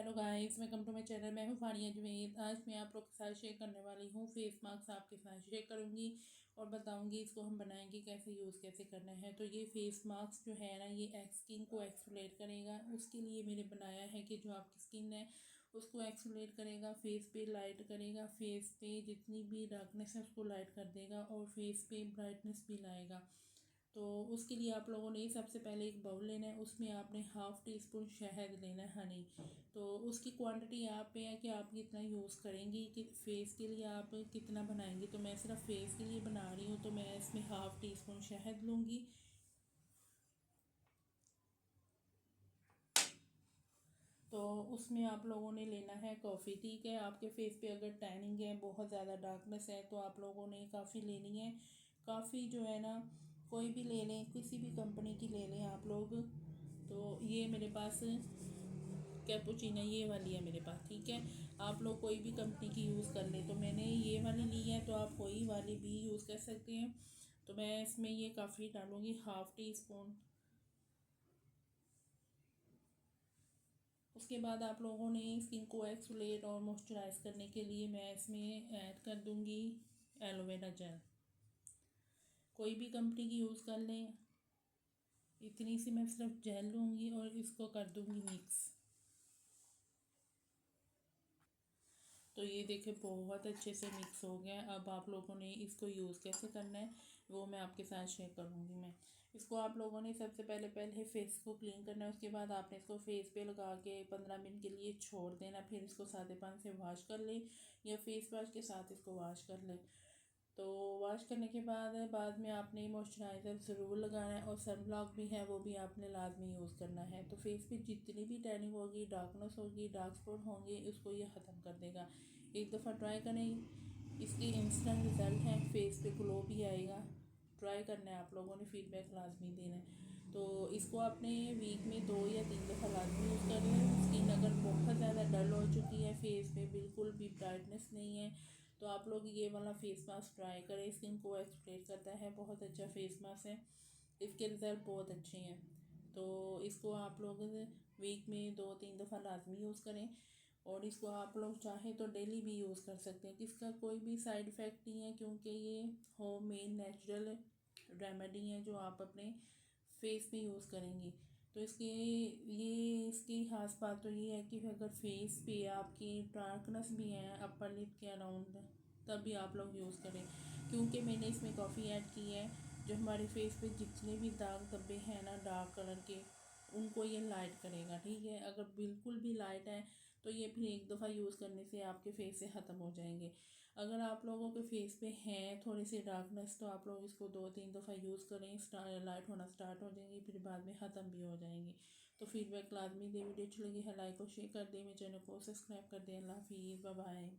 Hello guys, welcome to my channel. मैं हूँ फानिया जुवेद। आज मैं आप लोग के साथ शेयर करने वाली हूँ फेस मास्क आपके साथ शेयर करूँगी और बताऊँगी इसको हम बनाएंगे कैसे, यूज़ कैसे करना है। तो ये फेस मास्क जो है ना, ये स्किन को एक्सफोलिएट करेगा। उसके लिए मैंने बनाया है कि जो आपकी स्किन है उसको एक्सफोलिएट करेगा, फेस पे लाइट करेगा, फेस पे जितनी भी डार्कनेस है उसको लाइट कर देगा और फेस पे ब्राइटनेस भी लाएगा। तो उसके लिए आप लोगों ने सबसे पहले एक बाउल लेना है, उसमें आपने हाफ़ टी स्पून शहद लेना है, हनी। तो उसकी क्वांटिटी आप पे है कि आप कितना यूज़ करेंगी, कि फेस के लिए आप कितना बनाएंगी। तो मैं सिर्फ फेस के लिए बना रही हूँ, तो मैं इसमें हाफ़ टी स्पून शहद लूँगी। तो उसमें आप लोगों ने लेना है कॉफ़ी। ठीक है, आपके फेस पे अगर टैनिंग है, बहुत ज़्यादा डार्कनेस है, तो आप लोगों ने काफ़ी लेनी है। काफ़ी जो है ना, कोई भी ले लें, किसी भी कंपनी की ले लें आप लोग। तो ये मेरे पास कैपुचिनो ये वाली है मेरे पास। ठीक है, आप लोग कोई भी कंपनी की यूज़ कर लें। तो मैंने ये वाली ली है, तो आप कोई वाली भी यूज़ कर सकते हैं। तो मैं इसमें ये काफ़ी डालूँगी, हाफ़ टी स्पून। उसके बाद आप लोगों ने स्किन को एक्सफोलिएट और मॉइस्चराइज करने के लिए मैं इसमें ऐड कर दूँगी एलोवेरा जेल। कोई भी कंपनी की यूज़ कर लें। इतनी सी मैं सिर्फ जेल लूँगी और इसको कर दूँगी मिक्स। तो ये देखिए बहुत अच्छे से मिक्स हो गया। अब आप लोगों ने इसको यूज़ कैसे करना है वो मैं आपके साथ शेयर करूँगी। मैं इसको आप लोगों ने सबसे पहले फेस को क्लीन करना है। उसके बाद आपने इसको फेस पे लगा के 15 मिनट के लिए छोड़ देना। फिर इसको सादे पानी से वॉश कर लें या फेस वॉश के साथ इसको वॉश कर लें। तो वॉश करने के बाद में आपने मॉइस्चराइज़र ज़रूर लगाना है और सनब्लॉक भी है, वो भी आपने लाजमी यूज़ करना है। तो फेस पे जितनी भी टैनिंग होगी, डार्कनेस होगी, डार्क स्पॉट होंगे, उसको ये ख़त्म कर देगा। एक दफ़ा ट्राई करें, इसकी इंस्टेंट रिज़ल्ट है, फेस पे ग्लो भी आएगा। ट्राई करना है आप लोगों ने, फीडबैक लाजमी देना है। तो इसको आपने वीक में 2 या 3 दफ़ा लाजमी यूज़ करना है। स्किन अगर बहुत ज़्यादा डल हो चुकी है, फेस पे बिल्कुल भी ब्राइटनेस नहीं है, तो आप लोग ये वाला फेस मास्क ट्राई करें। स्किन को एक्सफोलिएट करता है, बहुत अच्छा फेस मास्क है, इसके रिज़ल्ट बहुत अच्छे हैं। तो इसको आप लोग वीक में 2-3 दफ़ा लाजमी यूज़ करें और इसको आप लोग चाहें तो डेली भी यूज़ कर सकते हैं। इसका कोई भी साइड इफ़ेक्ट नहीं है, क्योंकि ये होममेड नेचुरल रेमेडी है जो आप अपने फेस पे यूज़ करेंगी। तो इसकी ख़ास बात तो ये है कि अगर फेस पे आपकी डार्कनेस भी है अपर लिप के अराउंड, तभी आप लोग यूज़ करें, क्योंकि मैंने इसमें कॉफ़ी ऐड की है। जो हमारे फेस पे जितने भी दाग धब्बे हैं ना डार्क कलर के, उनको ये लाइट करेगा। ठीक है, अगर बिल्कुल भी लाइट है तो ये फिर एक दफ़ा यूज़ करने से आपके फेस से ख़त्म हो जाएंगे। अगर आप लोगों के फेस पे हैं थोड़ी सी डार्कनेस, तो आप लोग इसको 2-3 दफ़ा यूज़ करें, लाइट होना स्टार्ट हो जाएंगी, फिर बाद में ख़त्म भी हो जाएंगी। तो फीडबैक लाजमी दे। वीडियो अच्छी लगी है लाइक और शेयर कर दें, मेरे चैनल को सब्सक्राइब कर दें। अल्लाह हाफिज़, बाय बाय।